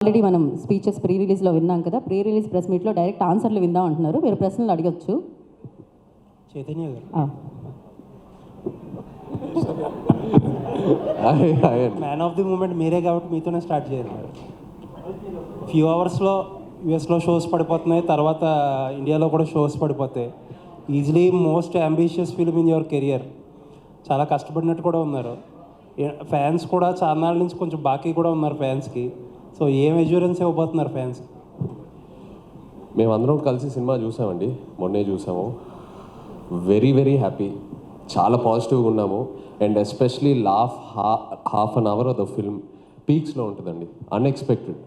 Already మనం speeches pre రిలీజ్లో విన్నాం కదా. ప్రీ రిలీజ్ ప్రెస్ మీట్లో డైరెక్ట్ ఆన్సర్లు విందాం అంటున్నారు. మీరు ప్రశ్నలు అడగచ్చు. చైతన్య గారు, మ్యాన్ ఆఫ్ ది మూమెంట్ మీరే కాబట్టి మీతోనే స్టార్ట్ చేయాలి. ఫ్యూ అవర్స్లో యూఎస్లో షోస్ పడిపోతున్నాయి, తర్వాత ఇండియాలో కూడా షోస్ పడిపోతాయి. Easily most ambitious film in your career. చాలా కష్టపడినట్టు కూడా ఉన్నారు. ఫ్యాన్స్ కూడా చాలా నాళ్ళ నుంచి కొంచెం బాకీ కూడా ఉన్నారు ఫ్యాన్స్కి. సో ఏం అష్యూరెన్స్ ఇవ్వబోతున్నారు ఫ్యాన్స్కి? మేమందరం కలిసి సినిమా చూసామండి, మొన్నే చూసాము. వెరీ వెరీ హ్యాపీ, చాలా పాజిటివ్గా ఉన్నాము. And especially half an hour of the film పీక్స్లో ఉంటుందండి. అన్ఎక్స్పెక్టెడ్.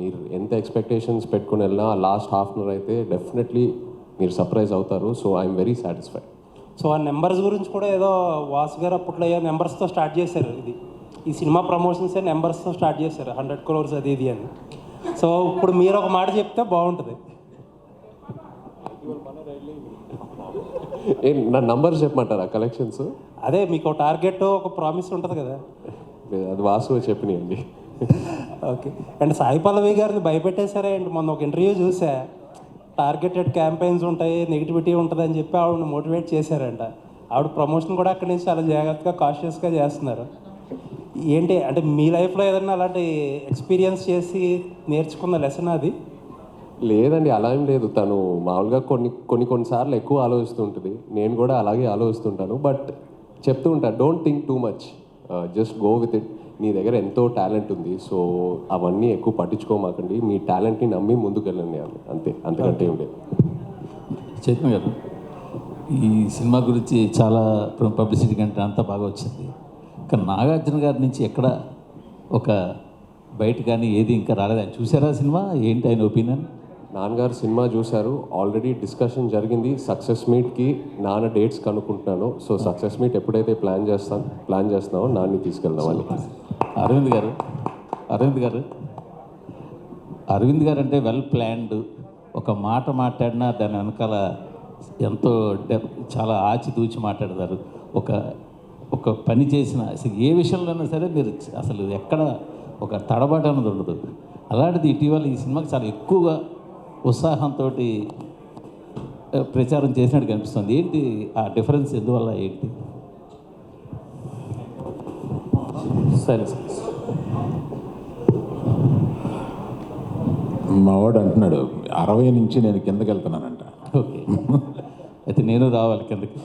మీరు ఎంత ఎక్స్పెక్టేషన్స్ పెట్టుకుని వెళ్ళినా లాస్ట్ హాఫ్ అన్ అవర్ అయితే డెఫినెట్లీ మీరు సర్ప్రైజ్ అవుతారు. So I'm very satisfied. So ఆ నెంబర్స్ గురించి కూడా ఏదో వాసు గారు అప్పట్లో నెంబర్స్తో స్టార్ట్ చేశారు. ఈ సినిమా ప్రమోషన్స్ నెంబర్స్తో స్టార్ట్ చేశారు, 100 crores అది ఇది అని. సో ఇప్పుడు మీరు ఒక మాట చెప్తే బాగుంటుంది. నా నంబర్స్ చెప్పమంటారా కలెక్షన్స్? అదే మీకు టార్గెట్ ఒక ప్రామిస్ ఉంటుంది కదా, అది వాసు చెప్పినాయండి. ఓకే. అండ్ సాయి పల్లవి గారిని భయపెట్టేశారే అండి. మొన్న ఒక ఇంటర్వ్యూ చూసా, టార్గెటెడ్ క్యాంపెయిన్స్ ఉంటాయి, నెగిటివిటీ ఉంటుంది అని చెప్పి ఆవిడని మోటివేట్ చేశారంట. ఆవిడ ప్రమోషన్ కూడా అక్కడి నుంచి చాలా జాగ్రత్తగా కాషియస్గా చేస్తున్నారు. ఏంటి అంటే మీ లైఫ్లో ఏదైనా అలాంటి ఎక్స్పీరియన్స్ చేసి నేర్చుకున్న లెసన్ అది? లేదండి, అలా ఏం లేదు. తను మామూలుగా కొన్నిసార్లు ఎక్కువ ఆలోచిస్తూ ఉంటుంది. నేను కూడా అలాగే ఆలోచిస్తుంటాను. బట్ చెప్తూ ఉంటాను, don't think too much, just go with it. నీ దగ్గర ఎంతో టాలెంట్ ఉంది, సో అవన్నీ ఎక్కువ పట్టించుకోమాకండి. మీ టాలెంట్ని నమ్మి ముందుకు వెళ్ళండి, అంతే, అంతకంటే ఏం లేదు. చైతన్య గారు, ఈ సినిమా గురించి చాలా పబ్లిసిటీ కంటే అంతా బాగా వచ్చింది. కానీ నాగార్జున గారి నుంచి ఎక్కడ ఒక బయట కానీ ఏది ఇంకా రాలేదు. ఆయన చూసారా సినిమా? ఏంటి ఆయన ఒపీనియన్? నాన్నగారు సినిమా చూశారు, ఆల్రెడీ డిస్కషన్ జరిగింది. సక్సెస్ మీట్కి నాన్న డేట్స్ కనుక్కుంటున్నాను. సో సక్సెస్ మీట్ ఎప్పుడైతే ప్లాన్ చేస్తున్నామో నాన్ని తీసుకెళ్దామని. అరవింద్ గారు అంటే వెల్ ప్లాన్డ్. ఒక మాట మాట్లాడినా దాని వెనకాల ఎంతో చాలా ఆచితూచి మాట్లాడతారు. ఒక పని చేసిన అసలు ఏ విషయంలోనైనా సరే మీరు అసలు ఎక్కడ ఒక తడబాటు అన్నది ఉండదు. అలాంటిది ఇటీవల ఈ సినిమాకి చాలా ఎక్కువగా ఉత్సాహంతో ప్రచారం చేసినట్టు కనిపిస్తుంది. ఏంటి ఆ డిఫరెన్స్? ఎందువల్ల ఏంటి? సరే, మావాడు అంటున్నాడు 60 నుంచి నేను కిందకి వెళ్తున్నానంట. ఓకే, అయితే నేను రావాలి కిందకి.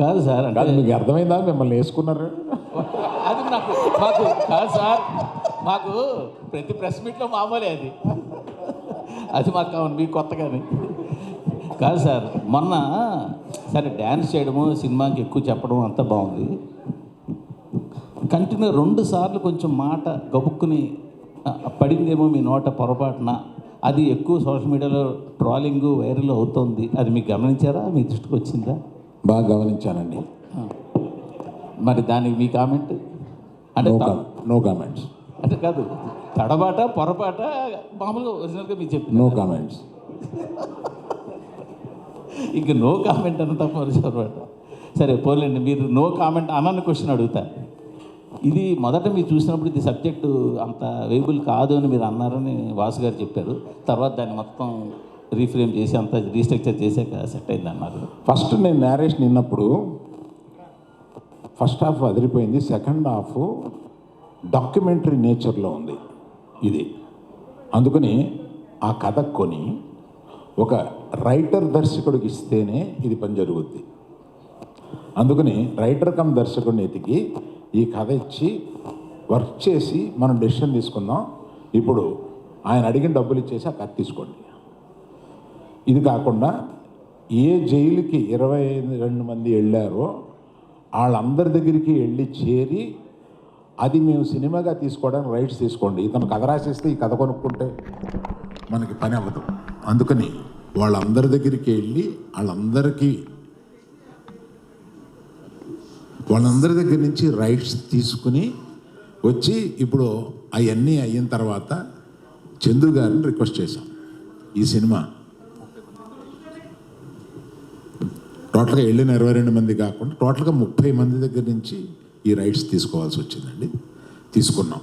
కాదు సార్, కాదు, మీకు అర్థమైందా మిమ్మల్ని వేసుకున్నారు? అది మాకు కాదు సార్, మాకు ప్రతి ప్రెస్ మీట్లో మామూలే అది మాకు కావాలి, మీకు కొత్తగానే కాదు సార్. మొన్న సరే డ్యాన్స్ చేయడము, సినిమాకి ఎక్కువ చెప్పడం అంతా బాగుంది. కంటిన్యూ 2 సార్లు కొంచెం మాట గబుక్కుని పడిందేమో మీ నోట పొరపాటున. అది ఎక్కువ సోషల్ మీడియాలో ట్రాలింగ్ వైరల్ అవుతుంది. అది మీకు గమనించారా? మీ దృష్టికి వచ్చిందా? బాగా గమనించానండి. మరి దానికి మీ కామెంట్? అంటే నో కామెంట్స్. అంటే కాదు, తడబాట పొరపాట మామూలుగా ఒరిజినల్గా మీరు చెప్పి నో కామెంట్స్. ఇంక నో కామెంట్ అని తప్ప పొరపాట. సరే పోలేండి, మీరు నో కామెంట్ అన్న క్వశ్చన్ అడుగుతా. ఇది మొదట మీరు చూసినప్పుడు ఇది సబ్జెక్టు అంత వేబుల్ కాదు అని మీరు అన్నారని వాసు గారు చెప్పారు. తర్వాత దాన్ని మొత్తం రీఫ్రేమ్ చేసి అంత రీస్ట్రక్చర్ చేసాక సెట్ అయింది అన్నారు. ఫస్ట్ నేను నేరేషన్ విన్నప్పుడు ఫస్ట్ హాఫ్ అదిరిపోయింది, సెకండ్ హాఫ్ డాక్యుమెంటరీ నేచర్లో ఉంది ఇది. అందుకని ఆ కథ కొని ఒక రైటర్ దర్శకుడికి ఇస్తేనే ఇది పని జరుగుద్ది. అందుకని రైటర్ కమ్ దర్శకుడిని ఎతికి ఈ కథ ఇచ్చి వర్క్ చేసి మనం డెసిషన్ తీసుకుందాం. ఇప్పుడు ఆయన అడిగిన డబ్బులు ఇచ్చేసి ఆ కథ తీసుకోండి. ఇది కాకుండా ఏ జైలుకి 22 మంది వెళ్ళారో వాళ్ళందరి దగ్గరికి వెళ్ళి చేరి అది మేము సినిమాగా తీసుకోవడానికి రైట్స్ తీసుకోండి. ఇతను కథ రాసేస్తే ఈ కథ కొనుక్కుంటే మనకి పని అవ్వదు. అందుకని వాళ్ళందరి దగ్గరికి వెళ్ళి వాళ్ళందరి దగ్గర నుంచి రైట్స్ తీసుకుని వచ్చి ఇప్పుడు అవన్నీ అయిన తర్వాత చందు గారిని రిక్వెస్ట్ చేశాం, ఈ సినిమా టోటల్గా వెళ్ళిన 22 మంది కాకుండా టోటల్గా 30 మంది దగ్గర నుంచి ఈ రైట్స్ తీసుకోవాల్సి వచ్చిందండి. తీసుకున్నాం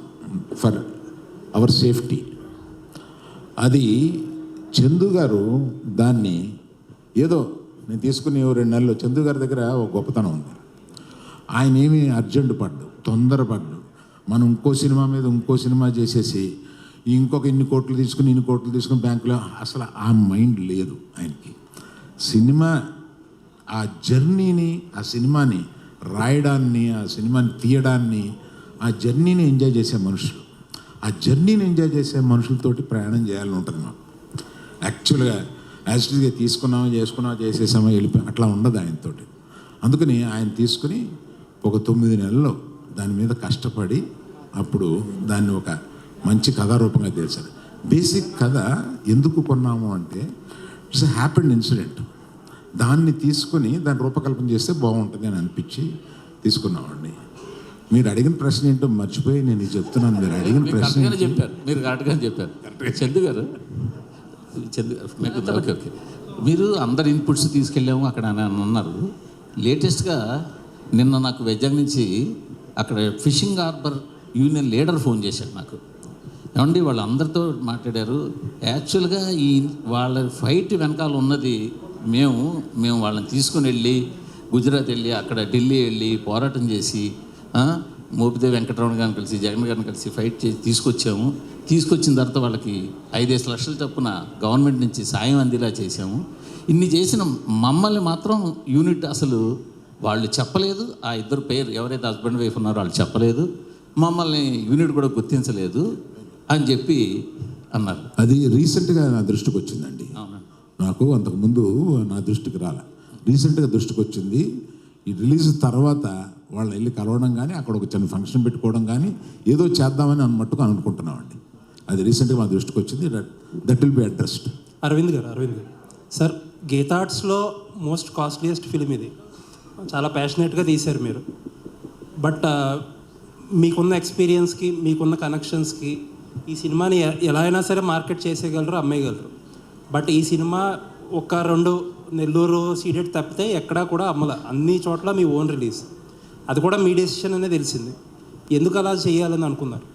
ఫర్ అవర్ సేఫ్టీ. అది చందు గారు దాన్ని ఏదో నేను తీసుకుని 2 నెలలు చందు గారి దగ్గర ఒక గొప్పతనం ఉంది. ఆయన ఏమీ అర్జెంట్ పడ్డు, తొందరపడ్డు. మనం ఇంకో సినిమా మీద ఇంకో సినిమా చేసేసి ఇంకొక ఇన్ని కోట్లు తీసుకుని బ్యాంకులో అసలు ఆ మైండ్ లేదు ఆయనకి. సినిమా ఆ జర్నీని, ఆ సినిమాని రాయడాన్ని, ఆ సినిమాని తీయడాన్ని, ఆ జర్నీని ఎంజాయ్ చేసే మనుషులు. ఆ జర్నీని ఎంజాయ్ చేసే మనుషులతోటి ప్రయాణం చేయాలని ఉంటుంది మాకు. యాక్చువల్గా యాక్చువల్గా చేసుకున్నామా చేసేసామా వెళ్ళిపోయి అట్లా ఉండదు ఆయనతోటి. అందుకని ఆయన తీసుకుని ఒక 9 నెలల్లో దాని మీద కష్టపడి అప్పుడు దాన్ని ఒక మంచి కథారూపంగా తెలిసారు. బేసిక్ కథ ఎందుకు కొన్నాము అంటే ఇట్స్ హ్యాపెండ్ ఇన్సిడెంట్. దాన్ని తీసుకుని దాన్ని రూపకల్పన చేస్తే బాగుంటుంది అని అనిపించి తీసుకున్నామండి. మీరు అడిగిన ప్రశ్న ఏంటో మర్చిపోయి నేను ఇది చెప్తున్నాను. మీరు అడిగిన ప్రశ్న మీరు కరెక్ట్గా చెప్పారు చందు గారు. ఓకే ఓకే, మీరు అందరు ఇన్పుట్స్ తీసుకెళ్ళాము అక్కడ అని అన్నారు. లేటెస్ట్గా నిన్న నాకు వైజాగ్ నుంచి అక్కడ fishing harbour union leader phone చేశాడు నాకు. ఏమండి వాళ్ళందరితో మాట్లాడారు. యాక్చువల్గా ఈ వాళ్ళ ఫైట్ వెనకాల ఉన్నది మేము వాళ్ళని తీసుకుని వెళ్ళి గుజరాత్ వెళ్ళి అక్కడ ఢిల్లీ వెళ్ళి పోరాటం చేసి మోపిదేవి వెంకటరమణ గారిని కలిసి జగన్ గారిని కలిసి ఫైట్ చేసి తీసుకొచ్చిన తర్వాత వాళ్ళకి 5-5 లక్షల చొప్పున గవర్నమెంట్ నుంచి సాయం అందేలా చేశాము. ఇన్ని చేసిన మమ్మల్ని మాత్రం యూనిట్ అసలు వాళ్ళు చెప్పలేదు. ఆ ఇద్దరు పేరు ఎవరైతే హస్బెండ్ వైఫ్ ఉన్నారో వాళ్ళు చెప్పలేదు. మమ్మల్ని యూనిట్ కూడా గుర్తించలేదు అని చెప్పి అన్నారు. అది రీసెంట్గా నా దృష్టికి వచ్చిందండి. నాకు అంతకుముందు నా దృష్టికి రాలే, రీసెంట్గా దృష్టికి వచ్చింది. ఈ రిలీజ్ తర్వాత వాళ్ళని వెళ్ళి కలవడం కానీ అక్కడ ఒక చిన్న ఫంక్షన్ పెట్టుకోవడం కానీ ఏదో చేద్దామని మట్టుకు అనుకుంటున్నామండి. అది రీసెంట్గా మా దృష్టికి వచ్చింది. That will be addressed. Aravind గారు సార్, గీతా ఆర్ట్స్లో మోస్ట్ కాస్ట్లీయెస్ట్ ఫిలిం ఇది. చాలా ప్యాషనేట్గా తీశారు మీరు. బట్ మీకున్న ఎక్స్పీరియన్స్కి, మీకున్న కనెక్షన్స్కి ఈ సినిమాని ఎలా అయినా సరే మార్కెట్ చేసేయగలరు, అమ్మేయగలరు. బట్ ఈ సినిమా 1-2 నెల్లూరు సీడెడ్ తప్పితే ఎక్కడా కూడా అమ్మల. అన్ని చోట్ల మీ ఓన్ రిలీజ్. అది కూడా మీ డెసిషన్ అనే తెలిసింది. ఎందుకు అలా చేయాలని అనుకున్నారు?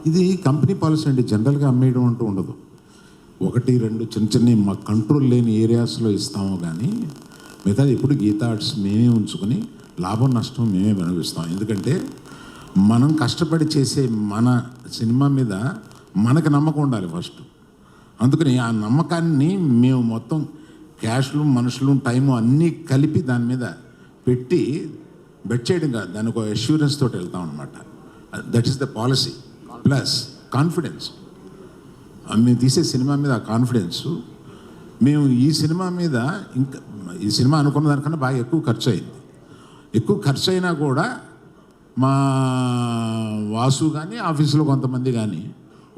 ఇది కంపెనీ పాలసీ అండి. జనరల్గా అమ్మేయడం అంటూ ఉండదు. 1-2 చిన్న మా కంట్రోల్ లేని ఏరియాస్లో ఇస్తాము కానీ మిగతాది ఎప్పుడు గీతా ఆర్ట్స్ మేమే ఉంచుకొని లాభం నష్టం మేమే వినిపిస్తాం. ఎందుకంటే మనం కష్టపడి చేసే మన సినిమా మీద మనకు నమ్మకం ఉండాలి ఫస్ట్. అందుకని ఆ నమ్మకాన్ని మేము మొత్తం క్యాష్లు, మనుషులు, టైము అన్నీ కలిపి దాని మీద పెట్టి బెట్ చేయడం కాదు, దాని ఒక అష్యూరెన్స్ తోటి వెళ్తాం అనమాట. That is the policy. Plus confidence. మేము తీసే సినిమా మీద ఆ కాన్ఫిడెన్సు. మేము ఈ సినిమా మీద ఇంకా ఈ సినిమా అనుకున్న దానికన్నా బాగా ఎక్కువ ఖర్చు అయింది. ఎక్కువ ఖర్చు అయినా కూడా మా వాసు కానీ ఆఫీసులో కొంతమంది కానీ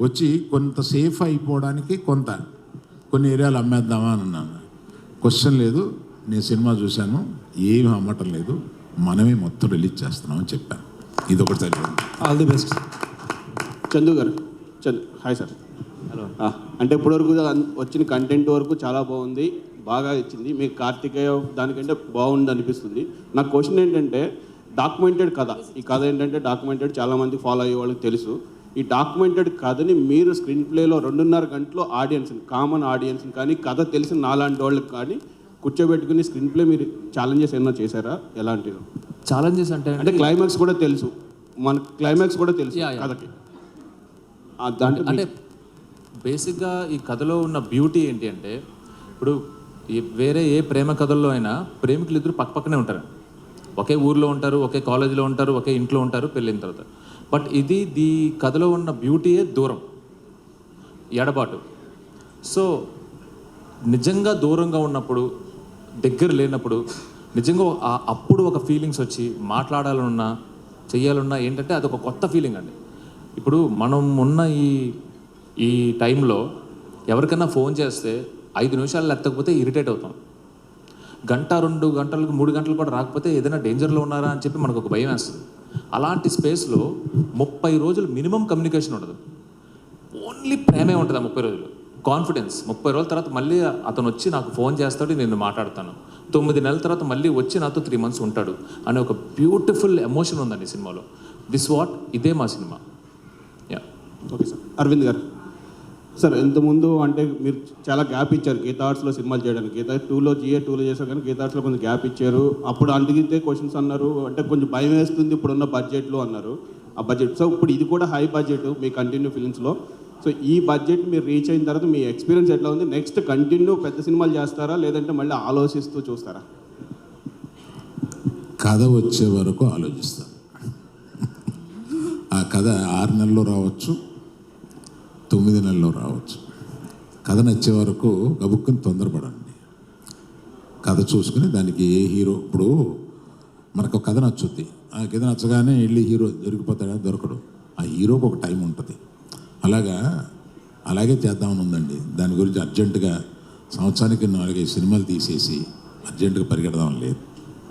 వచ్చి కొంత సేఫ్ అయిపోవడానికి కొన్ని ఏరియాలు అమ్మేద్దామా అని అన్నాను. క్వశ్చన్ లేదు, నేను సినిమా చూశాను, ఏమి అమ్మటం లేదు, మనమే మొత్తం రిలీజ్ చేస్తున్నామని చెప్పాను. ఇది ఒకటి సరిపోయింది. All the best. చందు గారు. Hi sir. హలో. అంటే ఇప్పటివరకు వచ్చిన కంటెంట్ వరకు చాలా బాగుంది, బాగా ఇచ్చింది. మీకు కార్తికేయ దానికంటే బాగుంది అనిపిస్తుంది. నా క్వశ్చన్ ఏంటంటే డాక్యుమెంటెడ్ కథ. ఈ కథ ఏంటంటే డాక్యుమెంటెడ్, చాలామంది ఫాలో అయ్యే వాళ్ళకి తెలుసు. ఈ డాక్యుమెంటెడ్ కథని మీరు స్క్రీన్ ప్లేలో 2.5 గంటలో ఆడియన్స్ని, కామన్ ఆడియన్స్ని కానీ కథ తెలిసిన నాలాంటి వాళ్ళకి కానీ కూర్చోబెట్టుకుని స్క్రీన్ ప్లే మీరు ఛాలెంజెస్ ఏమైనా చేశారా? ఎలాంటివి ఛాలెంజెస్ అంటే క్లైమాక్స్ కూడా తెలుసు, మన క్లైమాక్స్ కూడా తెలుసు కథకి. దాంట్లో అంటే బేసిక్గా ఈ కథలో ఉన్న బ్యూటీ ఏంటి అంటే, ఇప్పుడు వేరే ఏ ప్రేమ కథల్లో అయినా ప్రేమికులు ఇద్దరు పక్కపక్కనే ఉంటారు, ఒకే ఊర్లో ఉంటారు, ఒకే కాలేజీలో ఉంటారు, ఒకే ఇంట్లో ఉంటారు పెళ్ళైన తర్వాత. బట్ ఈ కథలో ఉన్న బ్యూటీయే దూరం, ఎడబాటు. సో నిజంగా దూరంగా ఉన్నప్పుడు, దగ్గర లేనప్పుడు నిజంగా అప్పుడు ఒక ఫీలింగ్స్ వచ్చి మాట్లాడాలన్నా చెయ్యాలన్నా ఏంటంటే అదొక కొత్త ఫీలింగ్ అండి. ఇప్పుడు మనం ఉన్న ఈ టైంలో ఎవరికైనా ఫోన్ చేస్తే 5 నిమిషాలు ఎత్తకపోతే ఇరిటేట్ అవుతాం. 1-2 గంటలకు 3 గంటలు కూడా రాకపోతే ఏదైనా డేంజర్లో ఉన్నారా అని చెప్పి మనకు ఒక భయం వేస్తుంది. అలాంటి స్పేస్లో 30 రోజులు మినిమం కమ్యూనికేషన్ ఉండదు, ఓన్లీ ప్రేమే ఉంటుంది. 30 రోజులు కాన్ఫిడెన్స్. 30 రోజుల తర్వాత మళ్ళీ అతను వచ్చి నాకు ఫోన్ చేస్తాడు, నేను మాట్లాడతాను. 9 నెలల తర్వాత మళ్ళీ వచ్చి నాతో 3 months ఉంటాడు అనే ఒక బ్యూటిఫుల్ ఎమోషన్ ఉందండి ఈ సినిమాలో. ఇదే మా cinema. Yeah. Okay sir. Aravind గారు సార్, ఇంతకుముందు అంటే మీరు చాలా గ్యాప్ ఇచ్చారు గీతా ఆర్ట్స్లో సినిమాలు చేయడానికి. గీతా 2లో చేశారు కానీ గీతా ఆర్ట్స్లో కొంచెం గ్యాప్ ఇచ్చారు. అప్పుడు అడిగితే క్వశ్చన్స్ అన్నారు, అంటే కొంచెం భయం వేస్తుంది ఇప్పుడున్న బడ్జెట్లో అన్నారు. ఆ బడ్జెట్, సో ఇప్పుడు ఇది కూడా హై బడ్జెట్ మీ కంటిన్యూ ఫిలిమ్స్లో. సో ఈ బడ్జెట్ మీరు రీచ్ అయిన తర్వాత మీ ఎక్స్పీరియన్స్ ఎట్లా ఉంది? నెక్స్ట్ కంటిన్యూ పెద్ద సినిమాలు చేస్తారా, లేదంటే మళ్ళీ ఆలోచిస్తూ చూస్తారా? కథ వచ్చే వరకు ఆలోచిస్తాను. ఆ కథ 6 నెలల్లో రావచ్చు, 9 నెలల్లో రావచ్చు. కథ నచ్చే వరకు గబుక్కుని తొందరపడండి. కథ చూసుకుని దానికి ఏ హీరో, ఇప్పుడు మనకు కథ నచ్చుద్ది, ఆ కథ నచ్చగానే వెళ్ళి హీరో దొరికిపోతాడా? దొరకడు. ఆ హీరోకి ఒక టైం ఉంటుంది. అలాగే చేద్దామని ఉందండి. దాని గురించి అర్జెంటుగా సంవత్సరానికి 4-5 సినిమాలు తీసేసి అర్జెంటుగా పరిగెడదామని లేదు.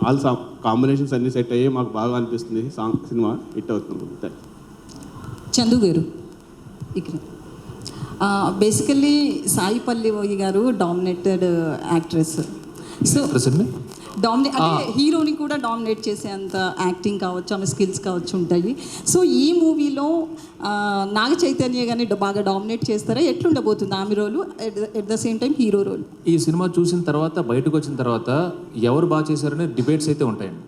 ఆల్ కాంబినేషన్స్ అన్నీ సెట్ అయ్యి మాకు బాగా అనిపిస్తుంది. సినిమా హిట్ అవుతుంది. చందు గారు ఇక్కడ బేసికల్లీ సాయి పల్లవి గారు డామినేటెడ్ యాక్ట్రెస్. సో డామినేట్ అంటే హీరోని కూడా డామినేట్ చేసేంత యాక్టింగ్ కావచ్చు, ఆమె స్కిల్స్ కావచ్చు ఉంటాయి. సో ఈ మూవీలో నాగ చైతన్య గారిని బాగా డామినేట్ చేస్తారా? ఎట్లుండబోతుంది ఆమె role, at the same time hero role? ఈ సినిమా చూసిన తర్వాత, బయటకు వచ్చిన తర్వాత ఎవరు బాగా చేశారనే డిబేట్స్ అయితే ఉంటాయండి.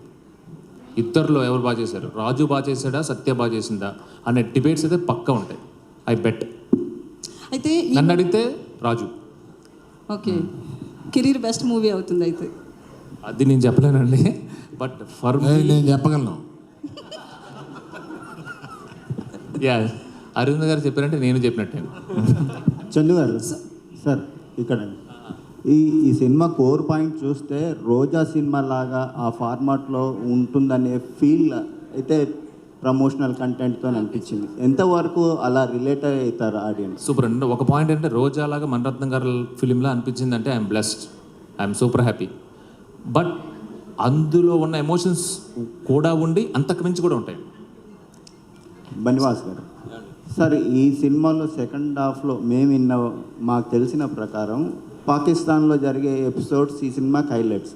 ఇద్దరిలో ఎవరు బాగా చేశారు, రాజు బాగా చేశాడా, సత్య బాగా చేసిందా అనే డిబేట్స్ అయితే పక్కా ఉంటాయి. I bet. అయితే నన్ను అడిగితే Raju. Okay, career best movie అవుతుంది అయితే. అది నేను చెప్పలేనండి, బట్ ఫర్ నేను చెప్పగలను. యా, అరవింద్ గారు చెప్పారంటే నేను చెప్పినట్టే. చందు గారు సార్, ఇక్కడ ఈ సినిమా కోర్ పాయింట్ చూస్తే రోజా సినిమా లాగా ఆ ఫార్మాట్లో ఉంటుందనే ఫీల్ అయితే ప్రమోషనల్ కంటెంట్తో అనిపించింది. ఎంతవరకు అలా రిలేట్ అవుతారు ఆడియన్స్? సూపర్ అండి. ఒక పాయింట్ అంటే రోజా లాగా మణిరత్నం గారి ఫిలింలో అనిపించింది అంటే I'm blessed, I'm super happy. But అందులో ఉన్న ఎమోషన్స్ కూడా ఉండి అంతకు మించి కూడా ఉంటాయి. బనివాస్ గారు సార్, ఈ సినిమాలో సెకండ్ హాఫ్లో మాకు తెలిసిన ప్రకారం పాకిస్తాన్లో జరిగే ఎపిసోడ్స్ ఈ సినిమాకి హైలైట్స్.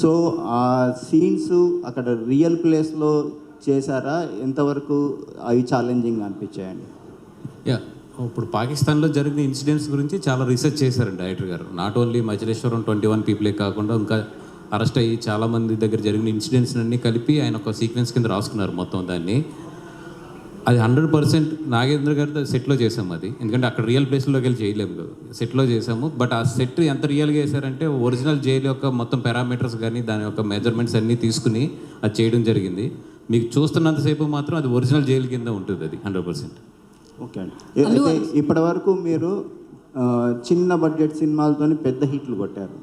సో ఆ సీన్స్ అక్కడ రియల్ ప్లేస్లో చేశారా? ఎంతవరకు అవి ఛాలెంజింగ్ అనిపించాయండి? యా, ఇప్పుడు పాకిస్తాన్లో జరిగిన ఇన్సిడెంట్స్ గురించి చాలా రీసెర్చ్ చేశారండి డైరెక్టర్ గారు. నాట్ ఓన్లీ మచిలేశ్వరం 21 పీపులే కాకుండా ఇంకా అరెస్ట్ అయ్యి చాలామంది దగ్గర జరిగిన ఇన్సిడెంట్స్ అన్నీ కలిపి ఆయన ఒక సీక్వెన్స్ కింద రాసుకున్నారు మొత్తం దాన్ని. అది 100% నాగేంద్ర గారితో సెట్లో చేసాము అది, ఎందుకంటే అక్కడ రియల్ ప్లేస్లోకి వెళ్ళి చేయలేము కదా, సెట్లో చేసాము. బట్ ఆ సెట్ ఎంత రియల్గా చేశారంటే ఒరిజినల్ జైలు యొక్క మొత్తం పారామీటర్స్ కానీ దాని యొక్క మెజర్మెంట్స్ అన్నీ తీసుకుని అది చేయడం జరిగింది. మీకు చూస్తున్నంతసేపు మాత్రం అది ఒరిజినల్ జైలు కింద ఉంటుంది అది 100%. ఓకే అండి. అయితే ఇప్పటి వరకు మీరు చిన్న బడ్జెట్ సినిమాలతో పెద్ద హిట్లు కొట్టారు,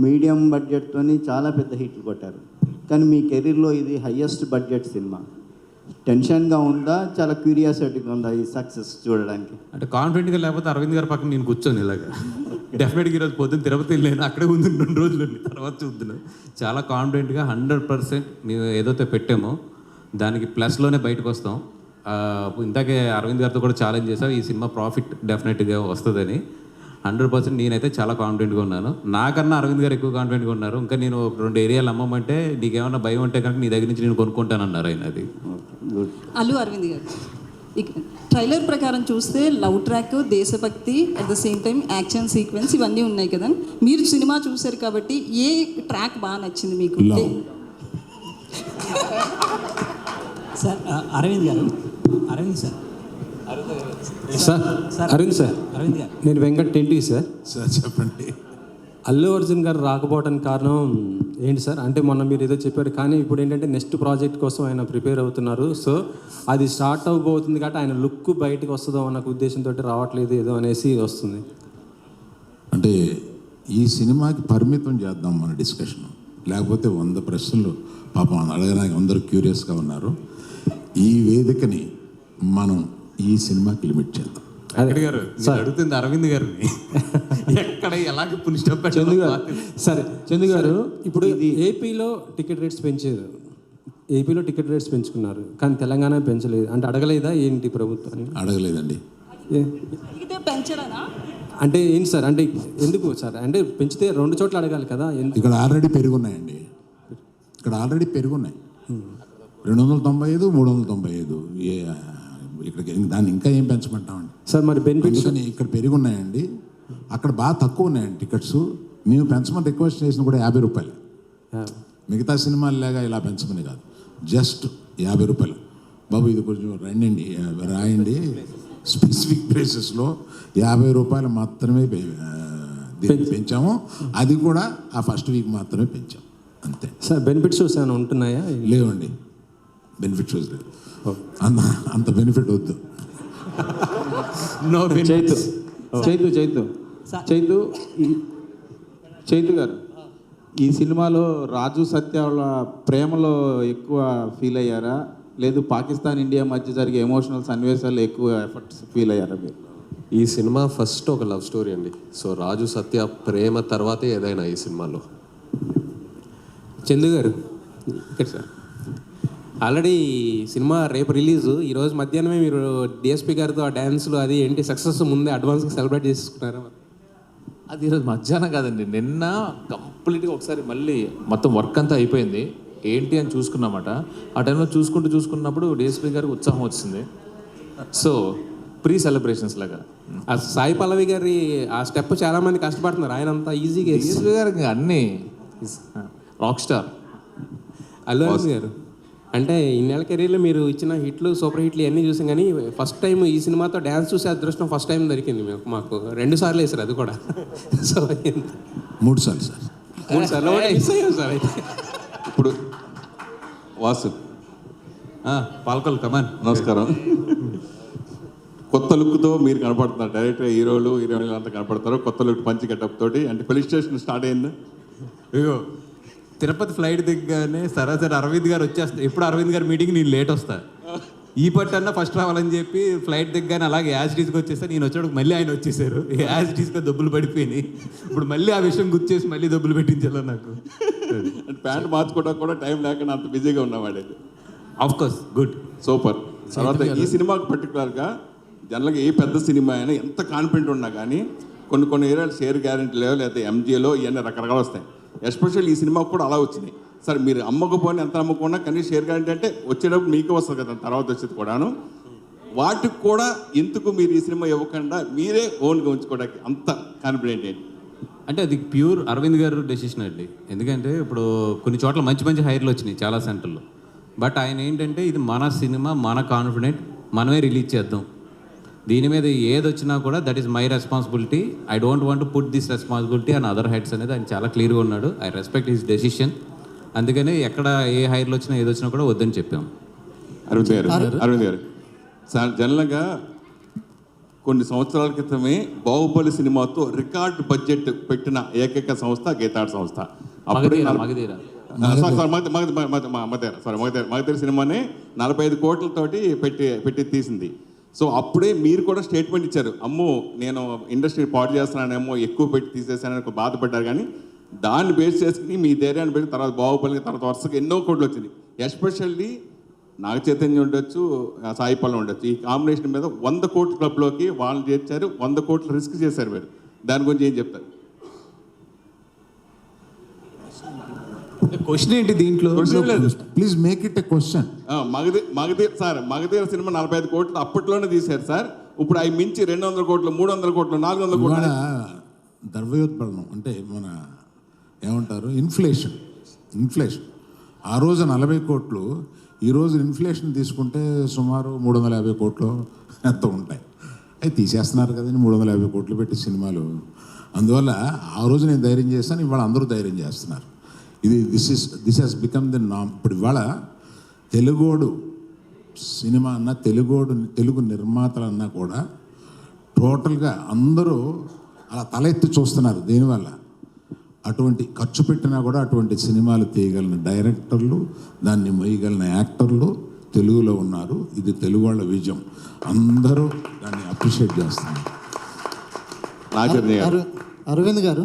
మీడియం బడ్జెట్తో చాలా పెద్ద హిట్లు కొట్టారు, కానీ మీ కెరీర్లో ఇది హయ్యెస్ట్ బడ్జెట్ సినిమా. టెన్షన్గా ఉందా, చాలా క్యూరియాసిటీగా ఉందా ఈ సక్సెస్ చూడడానికి? అంటే కాన్ఫిడెంట్గా లేకపోతే అరవింద్ గారి పక్కన నేను కూర్చొని ఇలాగా డెఫినెట్గా ఈరోజు పొద్దున్న తిరుపతి వెళ్ళాను, అక్కడే ఉంది 2 రోజులు తర్వాత చూద్దును. చాలా కాన్ఫిడెంట్గా 100% మేము ఏదైతే పెట్టామో దానికి ప్లస్లోనే బయటకు వస్తాం. ఇందాకే అరవింద్ గారితో కూడా ఛాలెంజ్ చేసాం, ఈ సినిమా ప్రాఫిట్ డెఫినెట్గా వస్తుందని. 100% నేనైతే చాలా కాన్ఫిడెంట్గా ఉన్నాను. నాకన్నా అరవింద్ గారు ఎక్కువ కాన్ఫిడెంట్గా ఉన్నారు. ఇంకా నేను 2 ఏరియాలు అమ్మమంటే నీకేమన్నా భయం ఉంటే కనుక నీ దగ్గర నుంచి నేను కొనుక్కుంటానన్నారు ఆయన. అది అల్లు అరవింద్ గారు, ట్రైలర్ ప్రకారం చూస్తే లవ్ ట్రాక్, దేశభక్తి, at the same time action sequence ఇవన్నీ ఉన్నాయి కదా. మీరు సినిమా చూశారు కాబట్టి ఏ ట్రాక్ బాగా నచ్చింది మీకు? సార్ అరవింద్ గారు, అరవింద్ సార్ అరవింద్ సార్, అరవింద్ గారు, నేను వెంకట్ టెంటి సార్. చెప్పండి. అల్లు అర్జున్ గారు రాకపోవడానికి కారణం ఏంటి సార్? అంటే మొన్న మీరు ఏదో చెప్పారు, కానీ ఇప్పుడు ఏంటంటే నెక్స్ట్ ప్రాజెక్ట్ కోసం ఆయన ప్రిపేర్ అవుతున్నారు. సో అది స్టార్ట్ అవ్వబోతుంది కాబట్టి ఆయన లుక్ బయటకు వస్తుందో అన్న ఉద్దేశంతో రావట్లేదు ఏదో అనేసి వస్తుంది. అంటే ఈ సినిమాకి పరిమితం చేద్దాం మన డిస్కషన్, లేకపోతే 100 ప్రశ్నలు పాపం అడగడానికి అందరూ క్యూరియస్గా ఉన్నారు. ఈ వేదికని మనం ఈ సినిమాకి లిమిట్ చేద్దాం. అడుగుతుంది అరవింద్ గారిని ఎక్కడ ఎలాగ చందు గారు, సరే చందు గారు, ఇప్పుడు ఏపీలో టికెట్ రేట్స్ పెంచారు, ఏపీలో టికెట్ రేట్స్ పెంచుకున్నారు, కానీ తెలంగాణ పెంచలేదు. అంటే అడగలేదా ఏంటి ప్రభుత్వాన్ని? అడగలేదండి. పెంచడనా? అంటే ఏంటి సార్, అంటే ఎందుకు సార్, అంటే పెంచితే 2 చోట్ల అడగాలి కదా. ఇక్కడ ఆల్రెడీ పెరుగున్నాయండి, ఇక్కడ ఆల్రెడీ పెరుగున్నాయి 295, 395. ఇక్కడికి దాన్ని ఇంకా ఏం పెంచమంటామండి సార్? మరి బెనిఫిట్స్ ఇక్కడ పెరుగున్నాయండి, అక్కడ బాగా తక్కువ ఉన్నాయండి టికెట్స్. మేము పెంచమని రిక్వెస్ట్ చేసిన కూడా 50 రూపాయలు. మిగతా సినిమాలు లేగా ఇలా పెంచమని కాదు, జస్ట్ 50 రూపాయలు. బాబు ఇది కొంచెం రాయండి, స్పెసిఫిక్ ప్లేసెస్లో 50 రూపాయలు మాత్రమే పెంచాము. అది కూడా ఆ ఫస్ట్ వీక్ మాత్రమే పెంచాం, అంతే సార్. బెనిఫిట్ షోస్ ఏమైనా ఉంటున్నాయా? లేవండి, బెనిఫిట్ షోస్ లేదు, అంత బెనిఫిట్ వద్దు. చైతు గారు, ఈ సినిమాలో రాజు సత్య వాళ్ళ ప్రేమలో ఎక్కువ ఫీల్ అయ్యారా, లేదు పాకిస్తాన్ ఇండియా మధ్య జరిగే ఎమోషనల్ సన్నివేశాలు ఎక్కువ ఎఫర్ట్స్ ఫీల్ అయ్యారా మీరు? ఈ సినిమా ఫస్ట్ ఒక లవ్ స్టోరీ అండి. సో రాజు సత్య ప్రేమ తర్వాతే ఏదైనా ఈ సినిమాలో. చందు గారు ఇక్కడ సార్, ఆల్రెడీ సినిమా రేపు రిలీజు, ఈరోజు మధ్యాహ్నమే మీరు డిఎస్పీ గారితో ఆ డ్యాన్స్లు అది ఏంటి సక్సెస్ ముందే అడ్వాన్స్గా సెలబ్రేట్ చేసుకున్నారా? అది ఈరోజు మధ్యాహ్నం కాదండి, నిన్న కంప్లీట్గా ఒకసారి మళ్ళీ మొత్తం వర్క్ అంతా అయిపోయింది ఏంటి అని చూసుకున్నమాట. ఆ టైంలో చూసుకున్నప్పుడు డిఎస్పీ గారికి ఉత్సాహం వచ్చింది. సో ప్రీ సెలబ్రేషన్స్ లాగా. ఆ సాయి పల్లవి గారి ఆ స్టెప్ చాలామంది కష్టపడుతున్నారు, ఆయన అంతా ఈజీగా. డిఎస్పీ గారికి అన్నీ రాక్ స్టార్. అల్లు అర్జున్ గారు అంటే ఇన్నేళ్ళ కెరీర్లో మీరు ఇచ్చిన హిట్లు, సూపర్ హిట్లు ఇవన్నీ చూసాం, కానీ ఫస్ట్ టైం ఈ సినిమాతో డ్యాన్స్ చూసే అదృష్టం ఫస్ట్ టైం దొరికింది మాకు. 2 సార్లు వేసారు, అది కూడా. సో 3 సార్లు సార్, 3 సార్లు మిస్ అయ్యాం సార్. అయితే ఇప్పుడు వాసు పాల్కొల్ కమాన్, నమస్కారం. కొత్త లుక్తో మీరు కనపడుతున్నారు, డైరెక్ట్గా హీరోలు హీరోయిన్లు అంతా కనపడతారు కొత్త లుక్, పంచి గెటప్ తోటి. అంటే పోలీస్ స్టేషన్ స్టార్ట్ అయింది. ఇగో తిరుపతి ఫ్లైట్ దిగ్గానే సరాసరి అరవింద్ గారు వచ్చేస్తారు. ఎప్పుడు అరవింద్ గారు మీటింగ్ నేను లేట్ వస్తా, ఈ పట్టన్నా ఫస్ట్ రావాలని చెప్పి ఫ్లైట్ దిగ్గానే అలాగే యాజ్ డీస్కి వచ్చేస్తా. నేను వచ్చాడు మళ్ళీ ఆయన వచ్చేసారు, యాజ్ డీస్గా దెబ్బలు పడిపోయినాయి. ఇప్పుడు మళ్ళీ ఆ విషయం గుర్తేసి మళ్ళీ దెబ్బలు పెట్టించాలి నాకు. అంటే ప్యాంట్ మార్చుకోవడానికి కూడా టైం లేకుండా అంత బిజీగా ఉన్నవాడే. Of course good, super. తర్వాత ఈ సినిమాకి పర్టికులర్గా జనరల్గా ఏ పెద్ద సినిమా అయినా ఎంత కాన్ఫిడెంట్ ఉన్నా కానీ కొన్ని ఏరియాలు షేర్ గ్యారెంటీలో లేకపోతే ఎంజీలో ఇవన్నీ రకరకాలు వస్తాయి. ఎస్పెషల్ ఈ సినిమాకు కూడా అలా వచ్చినాయి. సరే మీరు అమ్మకపోయినా ఎంత అమ్మకున్నా కానీ షేర్ గ్యారెంటీ అంటే వచ్చేటప్పుడు మీకే వస్తుంది కదా, తర్వాత వచ్చేది కూడాను. వాటికి కూడా ఎందుకు మీరు ఈ సినిమా ఇవ్వకుండా మీరే ఓన్గా ఉంచుకోవడానికి అంత కాన్ఫిడెంట్ ఏంటి? అంటే అది ప్యూర్ అరవింద్ గారు డెసిషన్ అండి. ఎందుకంటే ఇప్పుడు కొన్ని చోట్ల మంచి మంచి హైర్లు వచ్చినాయి చాలా సెంటర్లో. బట్ ఆయన ఏంటంటే ఇది మన సినిమా, మన కాన్ఫిడెంట్, మనమే రిలీజ్ చేద్దాం. దీని మీద ఏది వచ్చినా కూడా that is my responsibility. I don't want to put this responsibility and other heads అనేది ఆయన చాలా క్లియర్గా ఉన్నాడు. I respect his decision. అందుకని ఎక్కడ ఏ హైర్లు వచ్చినా ఏది వచ్చినా కూడా వద్దని చెప్పాము. అరవింద్ గారు సార్, జనరల్గా కొన్ని సంవత్సరాల క్రితమే బాహుబలి సినిమాతో రికార్డ్ బడ్జెట్ పెట్టిన ఏకైక సంస్థ గీతాడ్ సంస్థ. మగధీర సినిమాని 45 కోట్లతోటి పెట్టి తీసింది. సో అప్పుడే మీరు కూడా స్టేట్మెంట్ ఇచ్చారు, అమ్మో నేను ఇండస్ట్రీ పాడు చేస్తున్నానేమో, ఎక్కువ పెట్టి తీసేసానని బాధపడ్డారు. కానీ దాన్ని బేస్ చేసుకుని మీ ధైర్యాన్ని పెట్టి తర్వాత బాహుబలి తర్వాత వరుసగా ఎన్నో కోట్లు వచ్చింది. ఎస్పెషల్లీ నాగ చైతన్యం ఉండొచ్చు, సాయి పల్లవి ఉండొచ్చు, ఈ కాంబినేషన్ మీద 100 కోట్ల క్లబ్లోకి వాళ్ళు చేర్చారు. 100 కోట్లు రిస్క్ చేశారు మీరు. దాని గురించి ఏం చెప్తారు? క్వశ్చన్ ఏంటి దీంట్లో? Please make it a question. Magadheera cinema 45 కోట్లు అప్పట్లోనే తీశారు సార్. ఇప్పుడు అవి మించి 200 కోట్లు, 300 కోట్లు, 400 కోట్లు. ద్రవ్యోత్పన్నం అంటే మన ఏమంటారు, ఇన్ఫ్లేషన్. ఆ రోజు 40 కోట్లు, ఈరోజు ఇన్ఫ్లేషన్ తీసుకుంటే సుమారు 350 కోట్లు ఎంత ఉంటాయి. అవి తీసేస్తున్నారు కదండి 350 కోట్లు పెట్టి సినిమాలు. అందువల్ల ఆ రోజు నేను ధైర్యం చేస్తాను, ఇవాళ అందరూ ధైర్యం చేస్తున్నారు. దిస్ హెస్ బికమ్ ది నామ్. ఇప్పుడు ఇవాళ తెలుగోడు సినిమా అన్నా, తెలుగు నిర్మాతలన్నా కూడా టోటల్గా అందరూ అలా తలెత్తి చూస్తున్నారు. దీనివల్ల అటువంటి ఖర్చు పెట్టినా కూడా అటువంటి సినిమాలు తీయగలిగిన డైరెక్టర్లు, దాన్ని మొయ్యగలిగిన యాక్టర్లు తెలుగులో ఉన్నారు. ఇది తెలుగు వాళ్ళ విజయం. అందరూ దాన్ని అప్రిషియేట్ చేస్తున్నారు. అరవింద్ గారు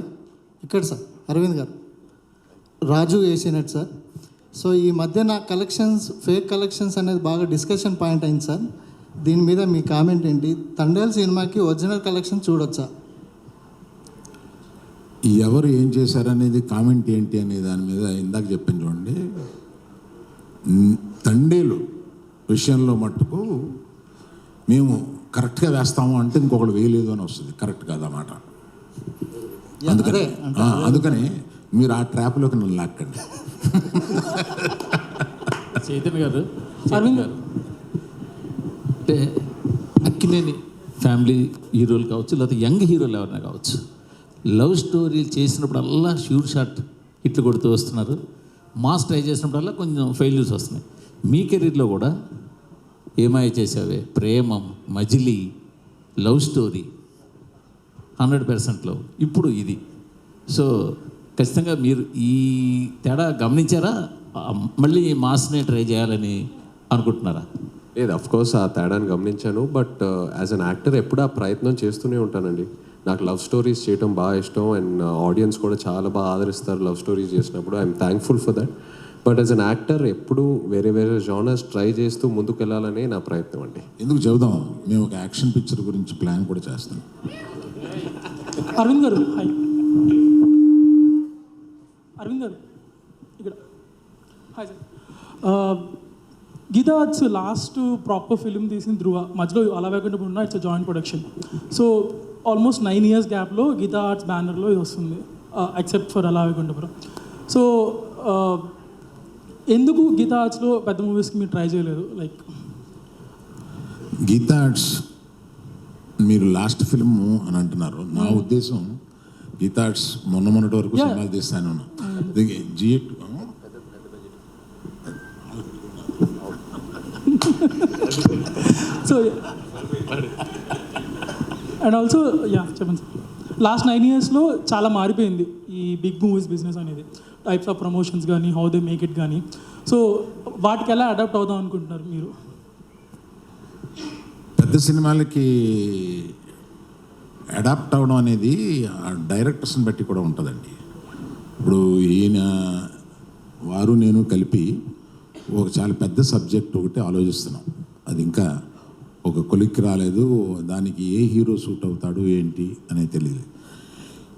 ఇక్కడ సార్, అరవింద్ గారు రాజు వేసినట్టు సార్. సో ఈ మధ్యన ఫేక్ కలెక్షన్స్ అనేది బాగా డిస్కషన్ పాయింట్ అయింది సార్. దీని మీద మీ కామెంట్ ఏంటి? తండేల్ సినిమాకి ఒరిజినల్ కలెక్షన్ చూడొచ్చా? ఎవరు ఏం చేశారనేది కామెంట్ ఏంటి అనే దాని మీద ఇందాక చెప్పాను చూడండి. తండేలు విషయంలో మట్టుకు మేము కరెక్ట్గా వేస్తాము అంటే ఇంకొకటి వేయలేదు అని వస్తుంది, కరెక్ట్ కాదన్నమాట. అందుకని మీరు ఆ ట్రాప్లోకి నన్ను లాక్కండి. చైతన్య గారు, అరవింద్ గారు అంటే అక్కినేని ఫ్యామిలీ హీరోలు కావచ్చు, లేకపోతే యంగ్ హీరోలు ఎవరైనా కావచ్చు, లవ్ స్టోరీలు చేసినప్పుడల్లా షూర్ షాట్ హిట్లు కొడుతూ వస్తున్నారు. మాస్ ట్రై చేసినప్పుడల్లా కొంచెం ఫెయిల్యూర్స్ వస్తున్నాయి. మీ కెరీర్లో కూడా ఏమాయ చేసావే, ప్రేమం, మజిలీ, లవ్ స్టోరీ 100%లో ఇప్పుడు ఇది. సో ఖచ్చితంగా మీరు ఈ తేడా గమనించారా? మళ్ళీ మాస్నే ట్రై చేయాలని అనుకుంటున్నారా? లేదు, అఫ్కోర్స్ ఆ తేడాన్ని గమనించాను. బట్ యాజ్ అన్ యాక్టర్ ఎప్పుడు ఆ ప్రయత్నం చేస్తూనే ఉంటానండి. నాకు లవ్ స్టోరీస్ చేయడం బాగా ఇష్టం అండ్ ఆడియన్స్ కూడా చాలా బాగా ఆదరిస్తారు లవ్ స్టోరీస్ చేసినప్పుడు. I'm thankful for that. But as an actor ఎప్పుడు వేరే వేరే జానర్స్ ట్రై చేస్తూ ముందుకు వెళ్ళాలనే నా ప్రయత్నం అండి. ఎందుకు చెబుదాం, మేము ఒక యాక్షన్ పిక్చర్ గురించి ప్లాన్ కూడా చేస్తాం. అరవింద్ గారు, హాయ్. అరవింద్ గారు ఇక్కడ, hi sir. Geetha Arts last proper film తీసింది ధృవ, మధ్యలో అలా వేకుండా ఉన్న it's joint production. So almost 9 years గ్యాప్లో గీతా ఆర్ట్స్ బ్యానర్లో ఇది వస్తుంది, ఎక్సెప్ట్ ఫర్ అలా వేకుండాపురం. సో ఎందుకు గీతా ఆర్ట్స్లో పెద్ద మూవీస్కి మీరు ట్రై చేయలేదు? లైక్ గీతా ఆర్ట్స్ మీరు లాస్ట్ ఫిల్మ్ అని అంటున్నారు. నా ఉద్దేశం గీతా ఆర్ట్స్ మొన్నటి వరకు సినిమాలు తీస్తాను. జిఎట్ సో అండ్ ఆల్సో చెప్పండి సార్, లాస్ట్ 9 yearsలో చాలా మారిపోయింది ఈ బిగ్ మూవీస్ బిజినెస్ అనేది. టైప్స్ ఆఫ్ ప్రమోషన్స్ కానీ, హౌ దే మేక్ ఇట్ కానీ. సో వాటికి ఎలా అడాప్ట్ అవుదాం అనుకుంటున్నారు మీరు? పెద్ద సినిమాలకి అడాప్ట్ అవ్వడం అనేది ఆ డైరెక్టర్స్ని బట్టి కూడా ఉంటుందండి. ఇప్పుడు ఈయన వారు నేను కలిపి ఒక చాలా పెద్ద సబ్జెక్ట్ ఒకటి ఆలోచిస్తున్నాం. అది ఇంకా ఒక కొలిక్కి రాలేదు. దానికి ఏ హీరో సూట్ అవుతాడు ఏంటి అనేది తెలియదు.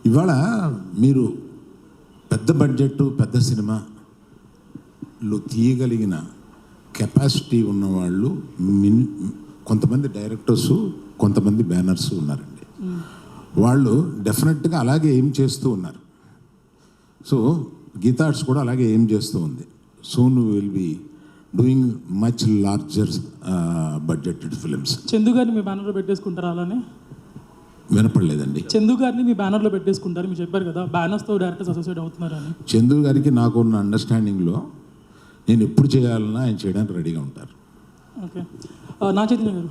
ఇవాళ మీరు పెద్ద బడ్జెట్ పెద్ద సినిమాలు తీయగలిగిన కెపాసిటీ ఉన్నవాళ్ళు కొంతమంది డైరెక్టర్సు, కొంతమంది బ్యానర్స్ ఉన్నారండి. వాళ్ళు డెఫినెట్గా అలాగే ఏం చేస్తూ ఉన్నారు. సో గీతా ఆర్ట్స్ కూడా అలాగే ఏం చేస్తూ ఉంది. Soon will be doing much larger budgeted films. Chandu గారిని మీ బ్యానర్లో పెట్టేసుకుంటారా? అలానే వినపడలేదండి. చందు గారిని మీ బ్యానర్లో పెట్టేసుకుంటారు, మీరు చెప్పారు కదా బ్యానర్స్తో డైరెక్టర్స్ అసోసియేట్ అవుతున్నారని. చందు గారికి నాకు ఉన్న అండర్స్టాండింగ్లో నేను ఎప్పుడు చేయాలన్నా ఆయన చేయడానికి రెడీగా ఉంటారు. ఓకే. నా చైతన్య గారు,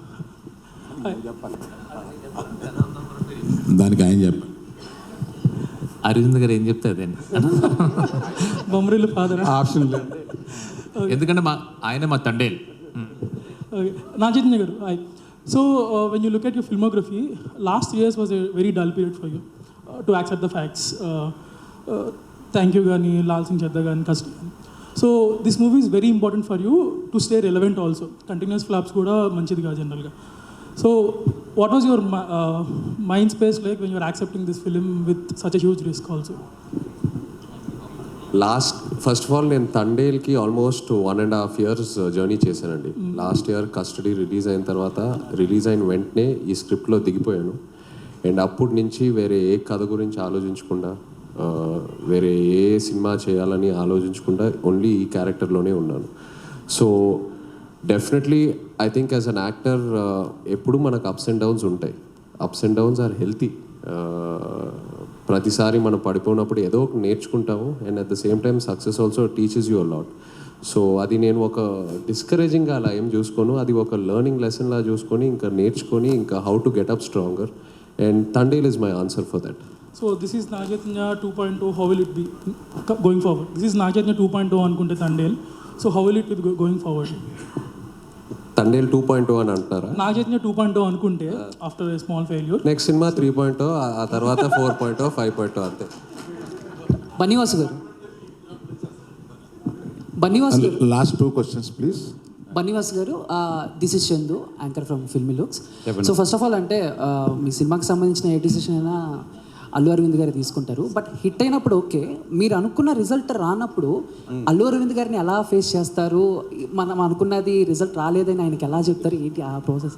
దానికి ఆయన చెప్పారు. అరవింద్ గారు ఏం చెప్తారండి? బొమ్మరిల్లు ఫాదర్ ఆప్షన్ లేదు, ఎందుకంటే ఆయన మా తండేలు. ఓకే. నా చైతన్య గారు, so when you look at your filmography, last 3 years was a very dull period for you to accept the facts. Thank you కానీ, లాల్ సింగ్ చద్దా కానీ, కష్టం. So this movie is very important for you to stay relevant also. Continuous flops కూడా మంచిది కాదు జనరల్గా. So what was your mind space like when you're accepting this film with such a huge risk also? First of all నేను తండేల్కి almost 1.5 years journey చేశానండి. Last year custody release అయిన తర్వాత, release అయిన వెంటనే ఈ స్క్రిప్ట్లో దిగిపోయాను. అండ్ అప్పటి నుంచి వేరే ఏ కథ గురించి ఆలోచించకుండా, వేరే ఏ సినిమా చేయాలని ఆలోచించకుండా ఓన్లీ ఈ క్యారెక్టర్లోనే ఉన్నాను. So definitely I think as an actor ఎప్పుడు మనకు అప్స్ అండ్ డౌన్స్ ఉంటాయి. Ups and downs are healthy. ప్రతిసారి మనం పడిపోయినప్పుడు ఏదో ఒక నేర్చుకుంటాము. And at the same time success also teaches you a lot. So అది నేను ఒక డిస్కరేజింగ్గా అలా ఏం చూసుకోను, అది ఒక లెర్నింగ్ లెసన్లా చూసుకొని ఇంకా నేర్చుకొని ఇంకా how to get up stronger. And Thandel is my answer for that. So this is Nag Chaitanya 2.0. How will it be going forward? This is Nag Chaitanya 2.0 అనుకుంటే Thandel. So how will it be going forward? Thandel 2.0 అని అంటున్నారా? నాగ్ చైతన్య 2.0 అనుకుంటే after a small failure, next cinema 3.0, ఆ తర్వాత 4.0, 5.0 అంతే. బన్నీవాసు గారు, బన్నీవాసు గారు, last 2 questions please. Bunny Vasu గారు, this is Chandu, anchor from Filmy Looks. So first of all అంటే మీ సినిమాకి సంబంధించిన ఏ డిసిషన్ అయినా అల్లు అరవింద్ గారు తీసుకుంటారు. బట్ హిట్ అయినప్పుడు ఓకే, మీరు అనుకున్న రిజల్ట్ రానప్పుడు అల్లు అరవింద్ గారిని ఎలా ఫేస్ చేస్తారు? మనం అనుకున్నది రిజల్ట్ రాలేదని ఆయనకి ఎలా చెప్తారు? ఏంటి ఆ ప్రాసెస్?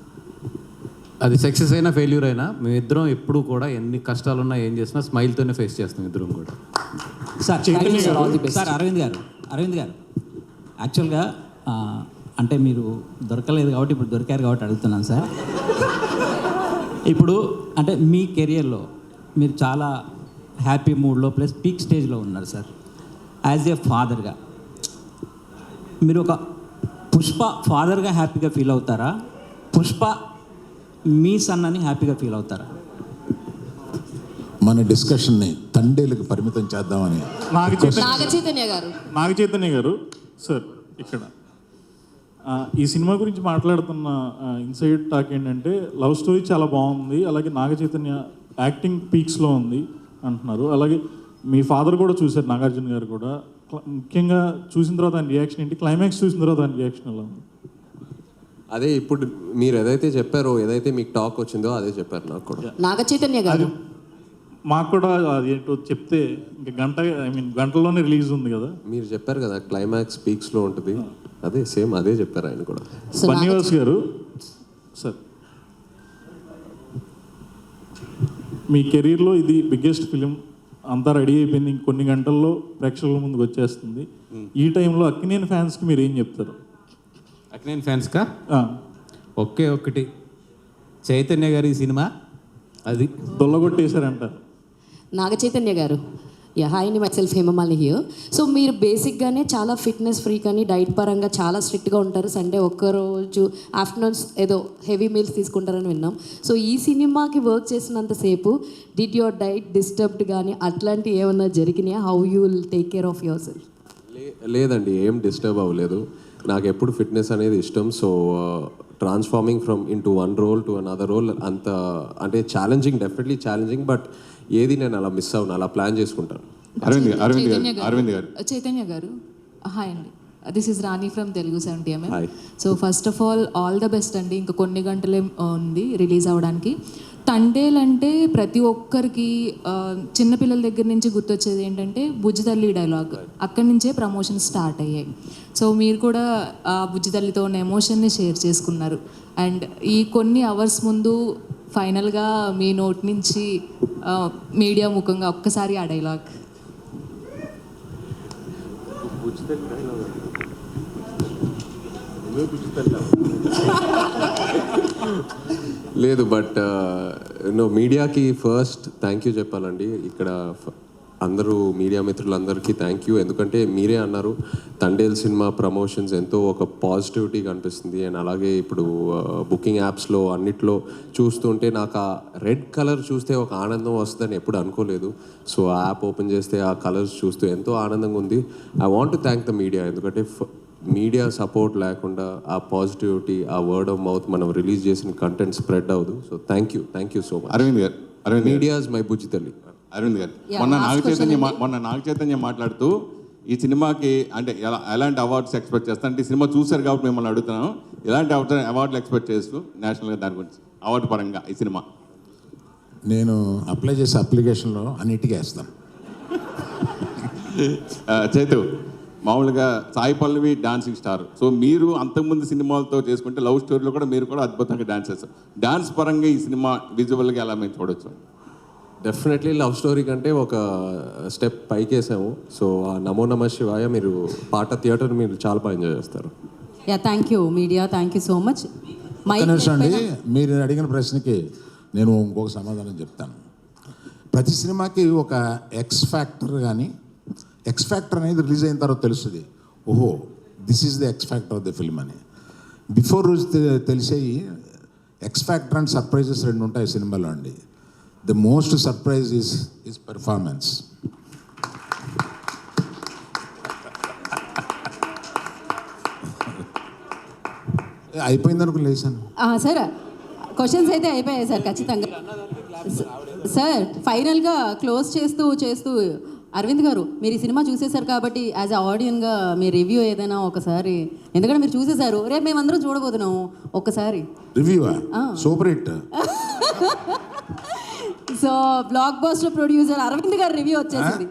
అది సక్సెస్ అయినా ఫెయిల్యూర్ అయినా మేమిద్దరం ఎప్పుడు కూడా ఎన్ని కష్టాలున్నా ఏం చేసినా స్మైల్తోనే ఫేస్ చేస్తాం ఇద్దరం కూడా. సార్ సార్ అరవింద్ గారు యాక్చువల్గా అంటే మీరు దొరకలేదు కాబట్టి ఇప్పుడు దొరికారు కాబట్టి అడుగుతున్నాను సార్. ఇప్పుడు అంటే మీ కెరియర్లో మీరు చాలా హ్యాపీ మూడ్లో ప్లస్ పీక్ స్టేజ్లో ఉన్నారు సార్. యాజ్ ఏ ఫాదర్గా మీరు ఒక పుష్ప ఫాదర్గా హ్యాపీగా ఫీల్ అవుతారా? పుష్ప మీ సన్ అని హ్యాపీగా ఫీల్ అవుతారా? మన డిస్కషన్ని తండేలకు పరిమితం చేద్దామని నాగ చైతన్య గారు సార్ ఇక్కడ ఈ సినిమా గురించి మాట్లాడుతున్న ఇన్సైడ్ టాక్ ఏంటంటే లవ్ స్టోరీ చాలా బాగుంది, అలాగే నాగ చైతన్య యాక్టింగ్ పీక్స్లో ఉంది అంటున్నారు. అలాగే మీ ఫాదర్ కూడా చూశారు, నాగార్జున గారు కూడా. ముఖ్యంగా చూసిన తర్వాత ఆయన రియాక్షన్ ఏంటి? క్లైమాక్స్ చూసిన తర్వాత ఆయన రియాక్షన్ ఎలా ఉంది? అదే ఇప్పుడు మీరు ఏదైతే చెప్పారో, ఏదైతే మీకు టాక్ వచ్చిందో అదే చెప్పారు నాకు కూడా. నాగ చైతన్య గారు మాకు కూడా అది ఏంటో చెప్తే ఇంకా గంటలోనే రిలీజ్ ఉంది కదా. మీరు చెప్పారు కదా క్లైమాక్స్ పీక్స్లో ఉంటుంది, అదే సేమ్ అదే చెప్పారు ఆయన కూడా. బన్నివాస్ గారు సార్, మీ కెరీర్లో ఇది బిగ్గెస్ట్ ఫిలిం, అంతా రెడీ అయిపోయింది, ఇంకొన్ని గంటల్లో ప్రేక్షకుల ముందుకు వచ్చేస్తుంది. ఈ టైంలో అక్కినేని ఫ్యాన్స్కి మీరు ఏం చెప్తారు? అక్కినేని ఫ్యాన్స్కా ఒకే ఒక్కటి, చైతన్య గారి సినిమా అది దొల్లగొట్టేశారంటారు. నాగ చైతన్య గారు, హాయ్ అండి, myself Hemamalini here. So మీరు బేసిక్గానే చాలా ఫిట్నెస్ ఫ్రీక్ అని డైట్ పరంగా చాలా స్ట్రిక్ట్గా ఉంటారు. సండే ఒక్కరోజు ఆఫ్టర్నూన్స్ ఏదో హెవీ మీల్స్ తీసుకుంటారని విన్నాం. సో ఈ సినిమాకి వర్క్ చేసినంతసేపు డిడ్ యువర్ డైట్ డిస్టర్బ్డ్ కానీ అట్లాంటివి ఏమన్నా జరిగినాయా? How you will take care of yourself? లేదండి, ఏం డిస్టర్బ్ అవ్వలేదు. నాకు ఎప్పుడు ఫిట్నెస్ అనేది ఇష్టం. సో transforming from into one role to another role అంత అంటే ఛాలెంజింగ్, డెఫినెట్లీ ఛాలెంజింగ్, బట్ ఏది నేను అలా మిస్ అవును, అలా ప్లాన్ చేసుకుంటాను. చైతన్య గారు హాయ్ అండి, this is Rani from Telugu 70mm. So first of all the best అండి. ఇంకా కొన్ని గంటలే ఉంది రిలీజ్ అవ్వడానికి. తండేలు అంటే ప్రతి ఒక్కరికి చిన్నపిల్లల దగ్గర నుంచి గుర్తొచ్చేది ఏంటంటే బుజ్జి తల్లి డైలాగ్, అక్కడి నుంచే ప్రమోషన్ స్టార్ట్ అయ్యాయి. సో మీరు కూడా ఆ బుజ్జి తల్లితో ఉన్న ఎమోషన్ని షేర్ చేసుకున్నారు. అండ్ ఈ కొన్ని అవర్స్ ముందు ఫైనల్గా మీ నోట్ నుంచి మీడియా ముఖంగా ఒక్కసారి ఆ డైలాగ్. లేదు, బట్ మీడియాకి ఫస్ట్ థ్యాంక్ యూ చెప్పాలండి. ఇక్కడ అందరూ మీడియా మిత్రులందరికీ థ్యాంక్ యూ. ఎందుకంటే మీరే అన్నారు తండేల్ సినిమా ప్రమోషన్స్ ఎంతో ఒక పాజిటివిటీ కనిపిస్తుంది. అండ్ అలాగే ఇప్పుడు బుకింగ్ యాప్స్లో అన్నిట్లో చూస్తుంటే నాకు ఆ రెడ్ కలర్ చూస్తే ఒక ఆనందం వస్తుందని ఎప్పుడు అనుకోలేదు. సో ఆ యాప్ ఓపెన్ చేస్తే ఆ కలర్స్ చూస్తూ ఎంతో ఆనందంగా ఉంది. I want to thank the media, ఎందుకంటే మీడియా సపోర్ట్ లేకుండా ఆ పాజిటివిటీ, ఆ వర్డ్ ఆఫ్ మౌత్ మనం రిలీజ్ చేసిన కంటెంట్ స్ప్రెడ్ అవ్వదు. సో thank you so much. Aravind media is my బుజ్జి తల్లి. అరవింద్ గారు, మొన్న నాగ చైతన్య మాట్లాడుతూ ఈ సినిమాకి అంటే ఎలాంటి అవార్డ్స్ ఎక్స్పెక్ట్ చేస్తాను అంటే, ఈ సినిమా చూశారు కాబట్టి మిమ్మల్ని అడుగుతున్నాను, ఎలాంటి అవార్డులు ఎక్స్పెక్ట్ చేస్తూ నేషనల్గా దాని గురించి అవార్డు పరంగా ఈ సినిమా? నేను అప్లై చేసే అప్లికేషన్లో అన్నిటికీ వేస్తాను. చైతు, మామూలుగా Sai Pallavi dancing star. So మీరు అంతకుముందు సినిమాలతో చేసుకుంటే లవ్ స్టోరీలో కూడా మీరు కూడా అద్భుతంగా డాన్స్ చేస్తారు. డాన్స్ పరంగా ఈ సినిమా విజువల్గా ఎలా మేము చూడొచ్చు? డెఫినెట్లీ లవ్ స్టోరీ కంటే ఒక స్టెప్ పైకేసాము. సో నమో నమ శివాయ, మీరు పాట థియేటర్ మీరు చాలా బాగా ఎంజాయ్ చేస్తారు. Thank you media, thank you so much. అండి, మీరు అడిగిన ప్రశ్నకి నేను ఇంకొక సమాధానం చెప్తాను. ప్రతి సినిమాకి ఒక ఎక్స్ ఫ్యాక్టర్ అనేది రిలీజ్ అయిన తర్వాత తెలుస్తుంది, ఓహో this is the X factor of the film అని. బిఫోర్ రోజు తెలిసేవి ఎక్స్ ఫ్యాక్టర్ అండ్ సర్ప్రైజెస్ రెండు ఉంటాయి సినిమాలో అండి. The most surprise is performance. అయిపోయింది అనుకుని లేచాను. సార్ క్వశ్చన్స్ అయితే అయిపోయాయి సార్ ఖచ్చితంగా. సార్ ఫైనల్గా క్లోజ్ చేస్తూ అరవింద్ గారు, మీరు ఈ సినిమా చూసేశారు కాబట్టి యాజ్ అ ఆడియన్గా మీ రివ్యూ ఏదైనా ఒకసారి, ఎందుకంటే మీరు చూసేశారు, రేపు మేమందరం చూడబోతున్నాము, ఒక్కసారి రివ్యూవా? Super hit. So blockbuster producer Aravind గారి రివ్యూ వచ్చేసింది.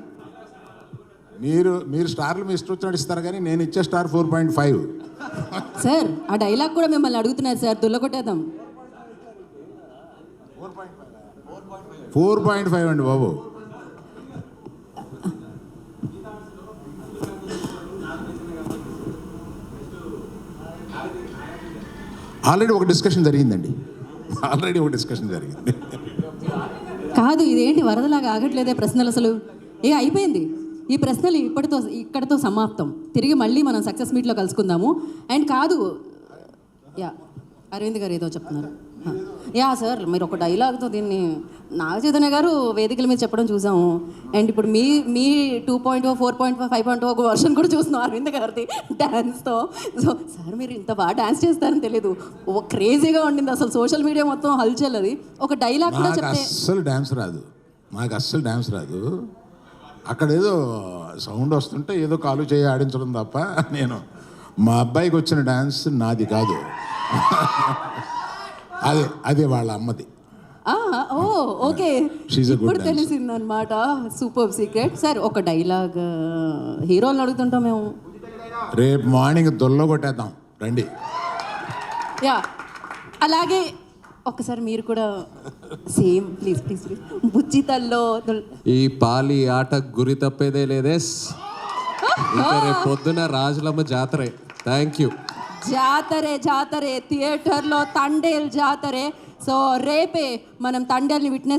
మీరు స్టార్లు మీ ఇష్టం వచ్చినట్టు ఇస్తారు కానీ నేను ఇచ్చే స్టార్ 4.5. సార్ ఆ డైలాగ్ కూడా మిమ్మల్ని అడుగుతున్నారు సార్, దుల్లకొట్టేద్దాం. 4.5 అండి బాబు. ఆల్రెడీ ఒక డిస్కషన్ జరిగింది. కాదు ఇదేంటి వరదలాగా ఆగట్లేదే ప్రశ్నలు అసలు. అయిపోయింది ఈ ప్రశ్నలు ఇక్కడితో సమాప్తం. తిరిగి మళ్ళీ మనం సక్సెస్ మీట్లో కలుసుకుందాము. అండ్ కాదు అరవింద్ గారు ఏదో చెప్తున్నారు. సార్ మీరు ఒక డైలాగ్తో దీన్ని నాగ చైతన్య గారు వేదికల మీద చెప్పడం చూసాము. అండ్ ఇప్పుడు మీ 2.0, 4.5, 5.0 ఒక వర్షన్ కూడా చూస్తున్నాం అరవింద్ గారిది డ్యాన్స్తో. సో సార్ మీరు ఇంత బాగా డ్యాన్స్ చేస్తారని తెలియదు, క్రేజీగా ఉండింది అసలు. సోషల్ మీడియా మొత్తం హల్చల్. అది ఒక డైలాగ్ కూడా చెప్తే అస్సలు డ్యాన్స్ రాదు. అక్కడ ఏదో సౌండ్ వస్తుంటే ఏదో కాలు చేయి ఆడించడం తప్ప నేను మా అబ్బాయికి వచ్చిన డ్యాన్స్ నాది కాదు. అదే వాళ్ళ అమ్మది. ఓకే ఇప్పుడు తెలిసింది అనమాట. Super secret. సార్ ఒక డైలాగ్ హీరోలను అడుగుతుంటాం మేము. రేపు మార్నింగ్ దొల్లో కొట్టేద్దాం రండి. అలాగే ఒకసారి మీరు కూడా సేమ్ ప్లీజ్ బుజ్జితల్లో ఈ పాలి ఆట గురి తప్పేదే లేదే. ఇంకా రేపు పొద్దున రాజులమ్మ జాతరే. Thank you. జాతరే థియేటర్లో తండేల్ జాతరే. సో రేపే మనం తండేల్ని విట్నెస్